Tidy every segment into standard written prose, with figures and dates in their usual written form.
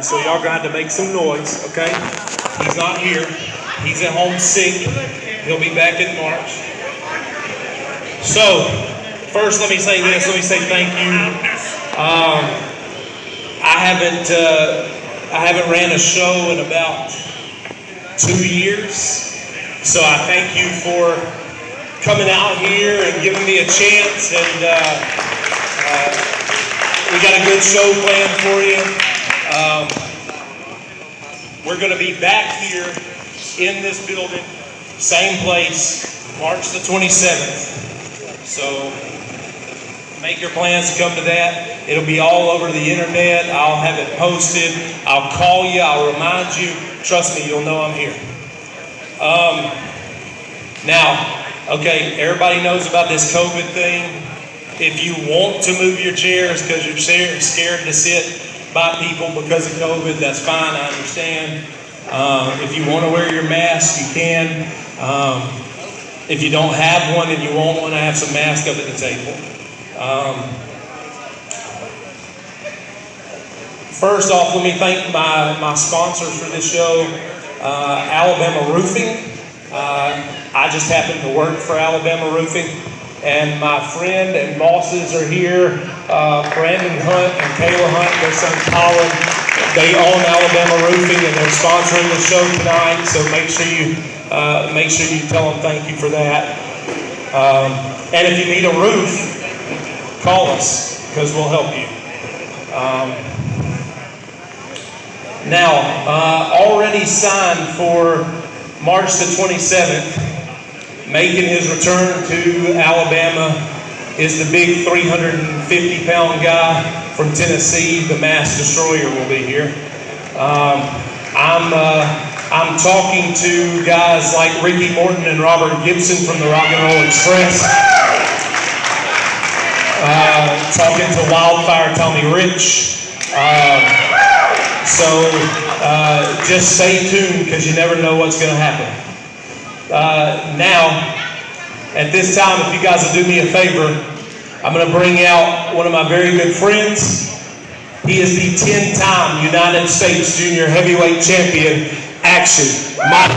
so y'all gonna have to make some noise, okay? He's not here. He's at home sick. He'll be back in March. So, first let me say this. Let me say thank you. I haven't ran a show in about 2 years, so I thank you for coming out here and giving me a chance, and we got a good show planned for you. We're going to be back here in this building, same place, March the 27th. So make your plans to come to that. It'll be all over the internet. I'll have it posted. I'll call you. I'll remind you. Trust me, you'll know I'm here. Now, okay, everybody knows about this COVID thing. If you want to move your chairs because you're scared to sit by people because of COVID, that's fine, I understand. If you want to wear your mask, you can. If you don't have one and you want one, I have some masks up at the table. First off, let me thank my sponsors for this show, Alabama Roofing. I just happen to work for Alabama Roofing, and my friend and bosses are here, Brandon Hunt and Kayla Hunt, their son Colin. They own Alabama Roofing, and they're sponsoring the show tonight, so make sure you tell them thank you for that. And if you need a roof, call us, because we'll help you. Now, already signed for March the 27th, making his return to Alabama is the big 350-pound guy from Tennessee. The Mass Destroyer will be here. I'm talking to guys like Ricky Morton and Robert Gibson from the Rock and Roll Express. Talking to Wildfire Tommy Rich. So just stay tuned, because you never know what's going to happen. Now, at this time, if you guys will do me a favor, I'm going to bring out one of my very good friends. He is the 10-time United States Junior Heavyweight Champion, Action Mike.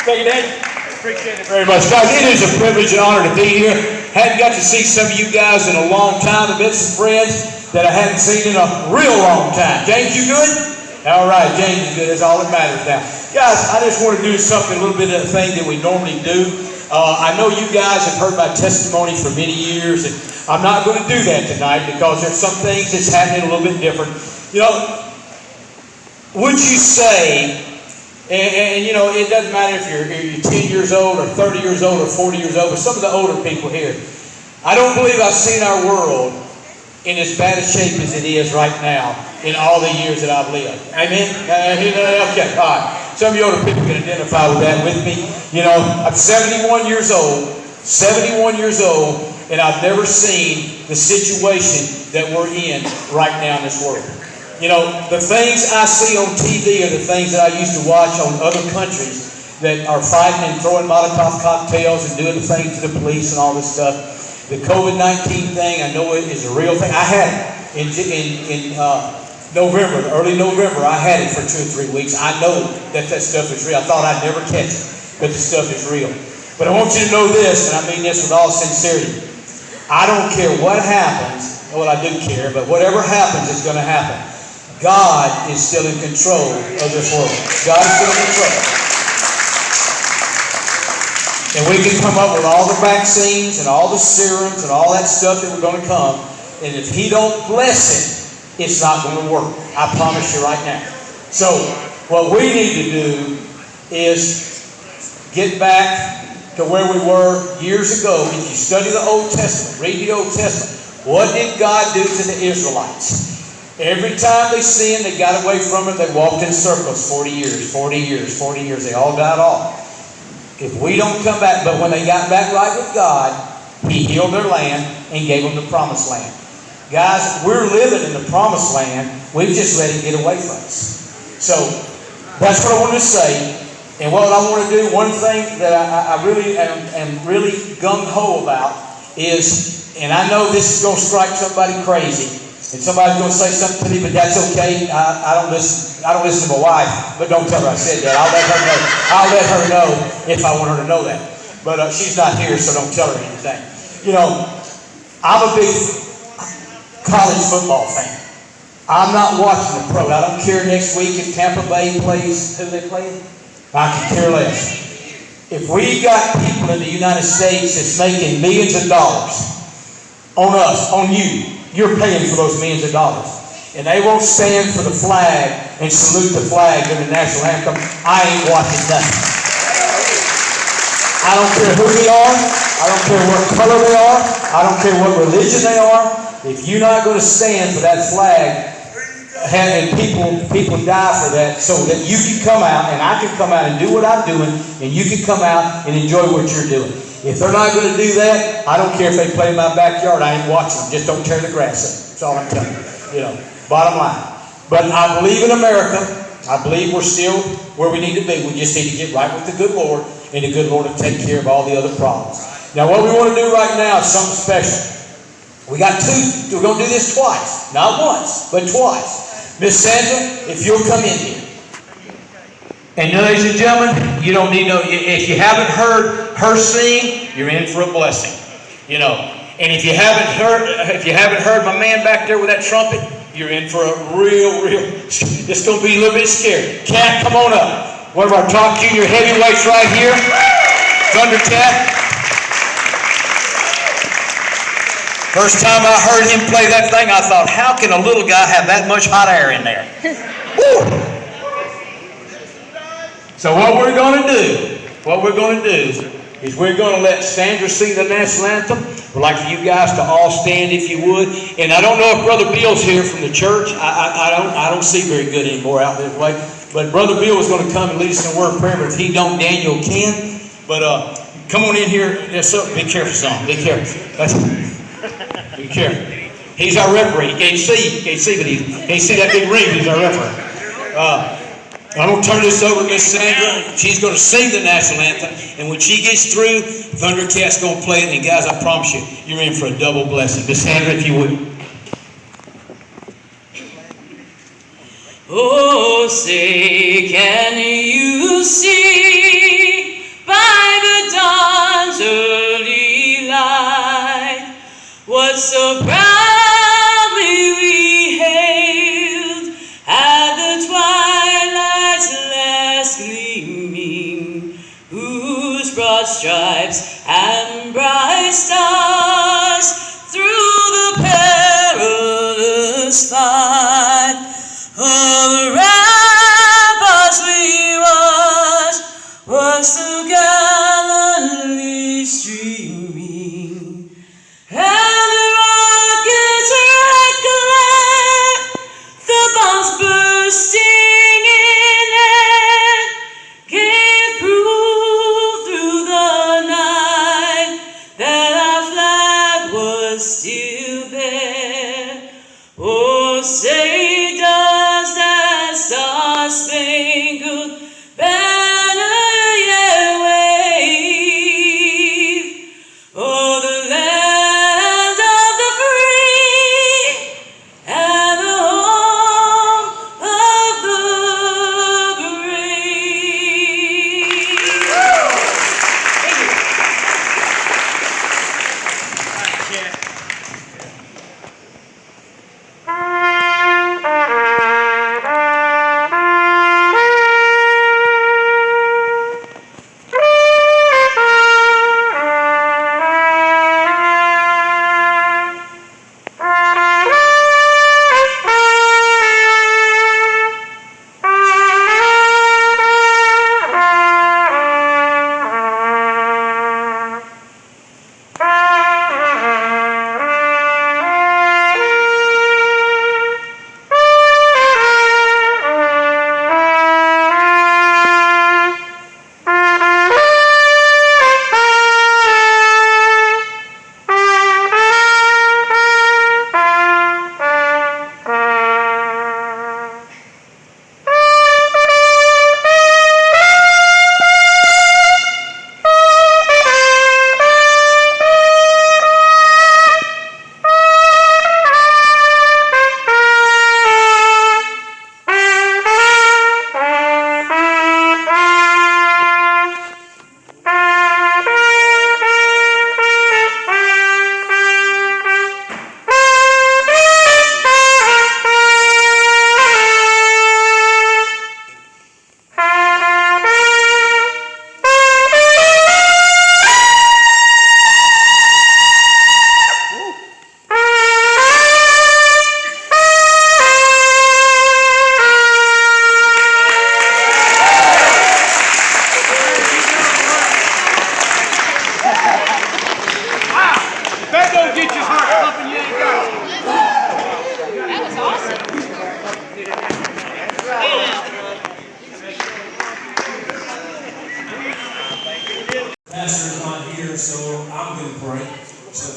Thank you, Dave. Appreciate it very much. Guys, it is a privilege and honor to be here. Hadn't got to see some of you guys in a long time. I've met some friends that I hadn't seen in a real long time. James, you good? All right, James is good. That's all that matters now. Guys, I just want to do something, a little bit of a thing that we normally do. I know you guys have heard my testimony for many years, and I'm not going to do that tonight because there's some things that's happening a little bit different. You know, would you say... And you know, it doesn't matter if you're 10 years old or 30 years old or 40 years old, but some of the older people here, I don't believe I've seen our world in as bad a shape as it is right now in all the years that I've lived. Amen? Okay, all right. Some of you older people can identify with that with me. You know, I'm 71 years old, and I've never seen the situation that we're in right now in this world. You know, the things I see on TV are the things that I used to watch on other countries that are fighting and throwing Molotov cocktails and doing the things to the police and all this stuff. The COVID-19 thing, I know it is a real thing. I had it in November, early November. I had it for 2 or 3 weeks. I know that stuff is real. I thought I'd never catch it, but the stuff is real. But I want you to know this, and I mean this with all sincerity. I don't care what happens. Well, I do care, but whatever happens is going to happen. God is still in control of this world. God is still in control. And we can come up with all the vaccines and all the serums and all that stuff that we're going to come. And if He don't bless it, it's not going to work. I promise you right now. So what we need to do is get back to where we were years ago. If you study the Old Testament, read the Old Testament, what did God do to the Israelites? Every time they sinned, they got away from it, they walked in circles 40 years, 40 years, 40 years. They all died off. If we don't come back, but when they got back right with God, He healed their land and gave them the promised land. Guys, we're living in the promised land. We've just let it get away from us. So that's what I wanted to say. And what I want to do, one thing that I really am really gung-ho about is, and I know this is going to strike somebody crazy, and somebody's going to say something to me, but that's okay. I don't listen to my wife, but don't tell her I said that. I'll let her know if I want her to know that. But she's not here, so don't tell her anything. You know, I'm a big college football fan. I'm not watching the pro. I don't care next week if Tampa Bay plays who they play. I can care less. If we got people in the United States that's making millions of dollars on us, on you, you're paying for those millions of dollars, and they won't stand for the flag and salute the flag during the national anthem, I ain't watching nothing. I don't care who they are. I don't care what color they are. I don't care what religion they are. If you're not going to stand for that flag, and people die for that, so that you can come out and I can come out and do what I'm doing, and you can come out and enjoy what you're doing. If they're not going to do that, I don't care if they play in my backyard. I ain't watching them. Just don't tear the grass up. That's all I'm telling you. You know, bottom line. But I believe in America. I believe we're still where we need to be. We just need to get right with the good Lord, and the good Lord will take care of all the other problems. Now, what we want to do right now is something special. We're going to do this twice. Not once, but twice. Miss Sandra, if you'll come in here. And ladies and gentlemen, you don't need no, if you haven't heard her sing, you're in for a blessing. You know. And if you haven't heard my man back there with that trumpet, you're in for a real, it's going to be a little bit scary. Cat, come on up. One of our top junior heavyweights right here. Thundercat. First time I heard him play that thing, I thought, how can a little guy have that much hot air in there? Woo! So what we're going to do is we're going to let Sandra sing the national anthem. We'd like for you guys to all stand if you would. And I don't know if Brother Bill's here from the church. I don't see very good anymore out this way. But Brother Bill is going to come and lead us in a word of prayer. But if he don't, Daniel can. But come on in here. Be careful, son. Be careful. Be careful. He's our referee. He can't see, but he can't see that big ring. He's our referee. I'm going to turn this over to Miss Sandra. She's going to sing the national anthem. And when she gets through, Thundercat's going to play it. And guys, I promise you, you're in for a double blessing. Miss Sandra, if you would. Oh, say, can you see by the dawn's early light what so proudly we hailed at the twilight's last gleaming, whose broad stripes and bright stars through the perilous fight of the ramparts we watched was so gallantly streaming, and the rockets reclaim, the bombs bursting in air, gave proof through the night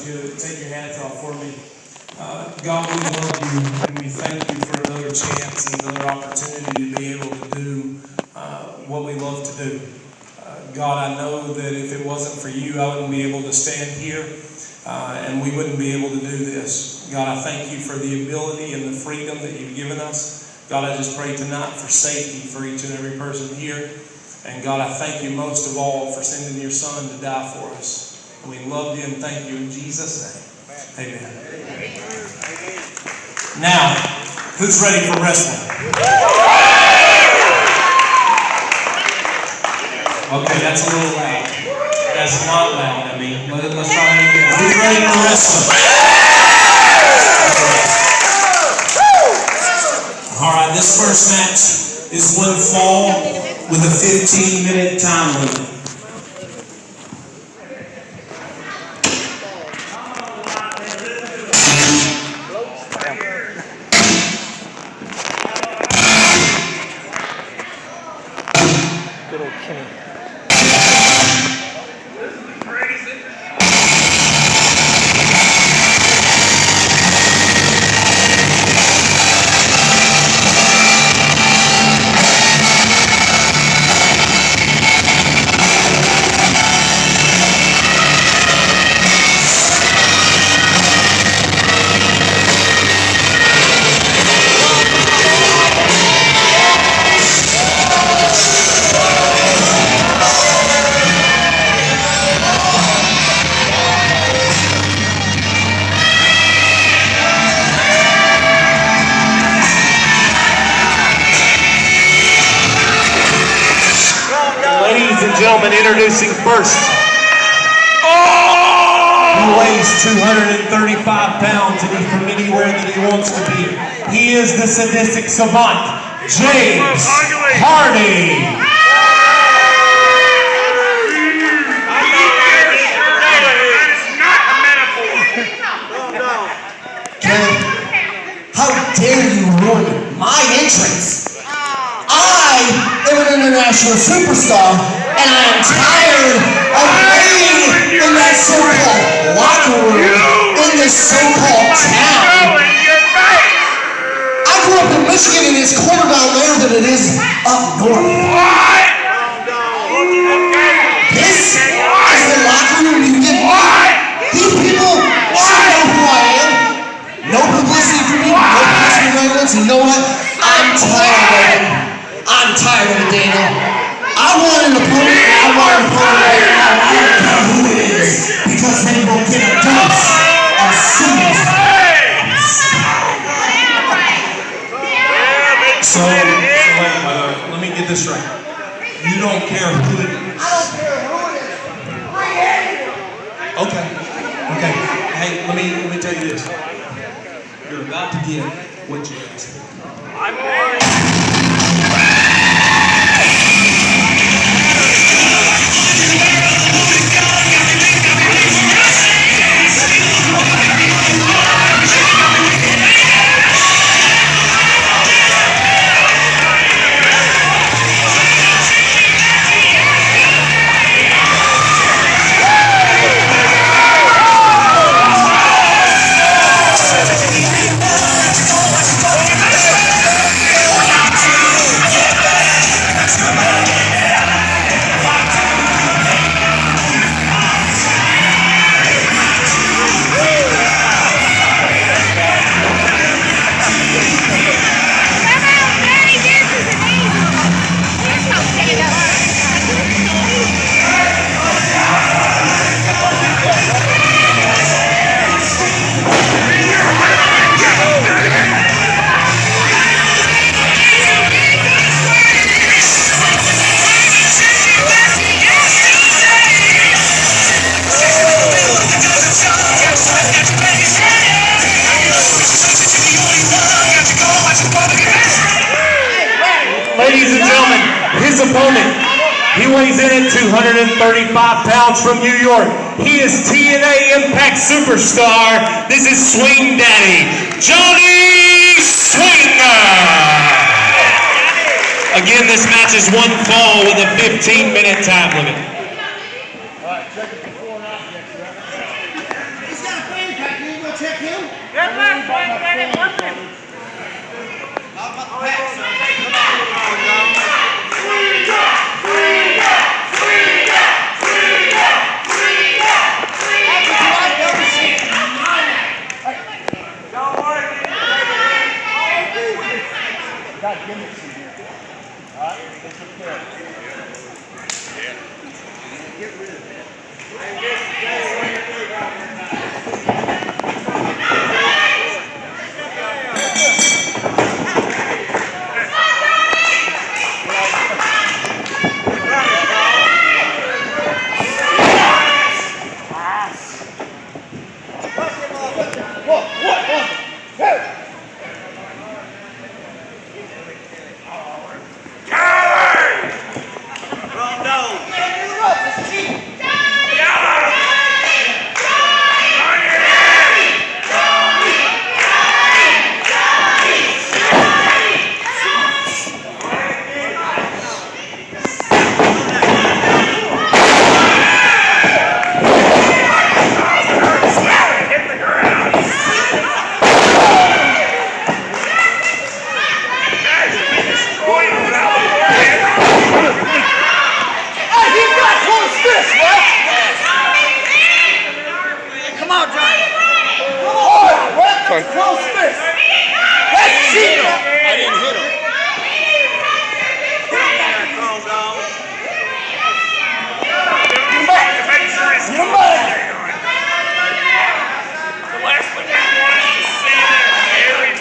you to take your hats off for me. God, we love you, and we thank you for another chance and another opportunity to be able to do what we love to do. God, I know that if it wasn't for you, I wouldn't be able to stand here, and we wouldn't be able to do this. God, I thank you for the ability and the freedom that you've given us. God, I just pray tonight for safety for each and every person here. And God, I thank you most of all for sending your Son to die for us. And we love you and thank you in Jesus' name. Amen. Now, who's ready for wrestling? Okay, that's a little loud. That's not loud, I mean. Let's try it again. Who's ready for wrestling? All right, this first match is one fall with a 15-minute time limit. Good old Kenny. Ladies and gentlemen, introducing first. He weighs 235 pounds and he's from anywhere that he wants to be. He is the sadistic savant, James Hardy. How dare you ruin my entrance? I am an international superstar, and I am tired of being in that so-called locker room in this so-called town. I grew up in Michigan, and it's colder down there than it is up north. This is the locker room you get me. These people should know who I am. No publicity for me, no publicity relevance, and you know what? I'm tired of it. I'm tired of it, Daniel. I want an opponent, and I want an opponent right now. I don't care who it is, because they will get a dose as soon as. So wait, let me get this right. You don't care who it is. I don't care who it is. Okay. Hey, let me tell you this. You're about to get what you asked for. Ladies and gentlemen, his opponent, he weighs in at 235 pounds from New York. He is TNA Impact Superstar. This is Swing Daddy, Johnny Swinger. Again, this match is one fall with a 15-minute time limit. He's got a Got gimmicks in here. All right, that's okay. Get rid of it. Close fist! Let's see him! I didn't hit him. Come back! Come back! The last thing I want is to see that every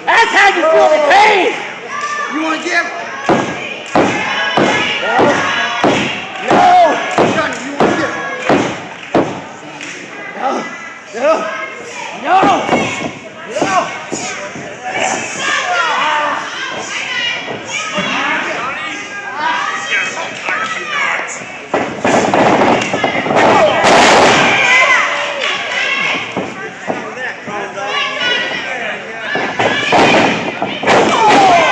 That's how you feel the pain! You want to give? No! Johnny, you want to give? No! No! No! No! Oh!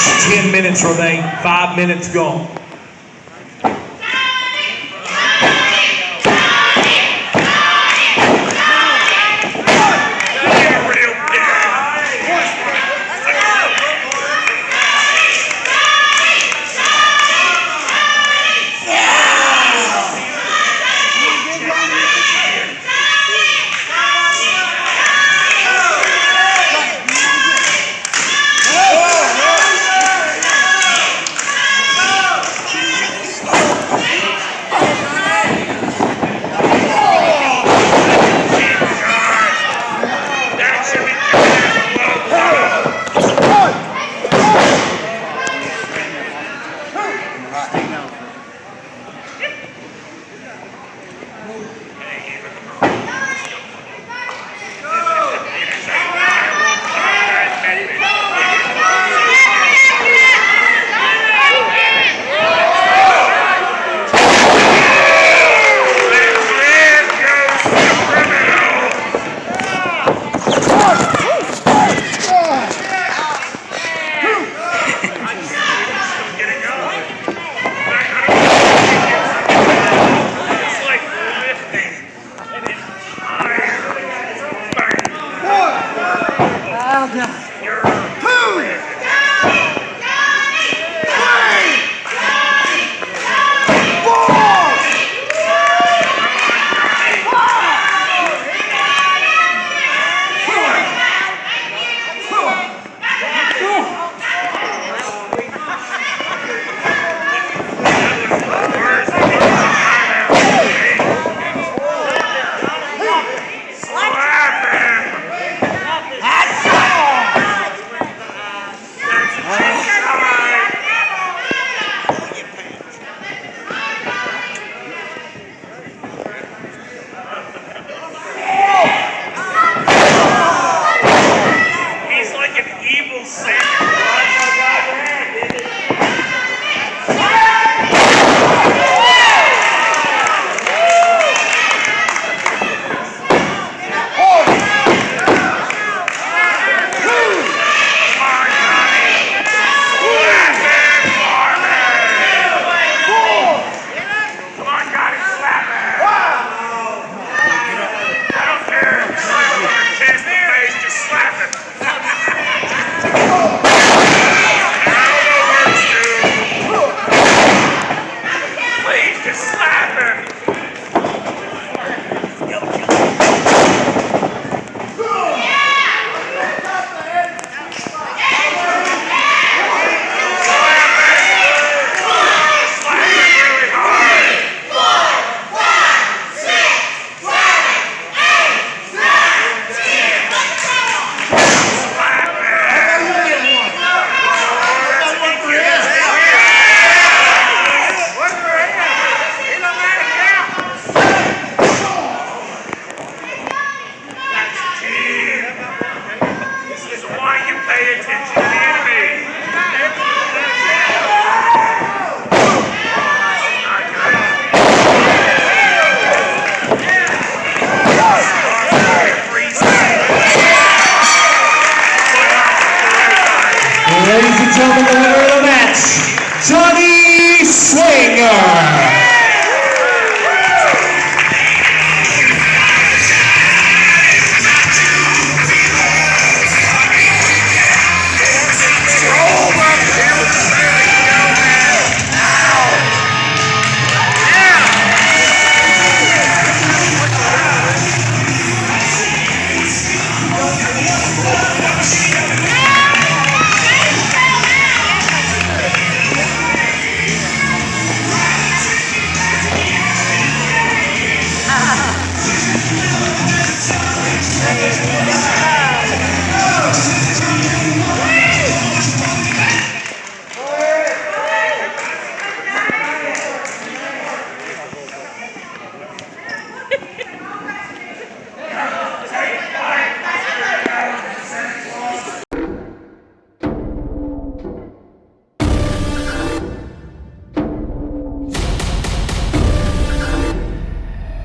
match. 10 minutes remain, 5 minutes gone.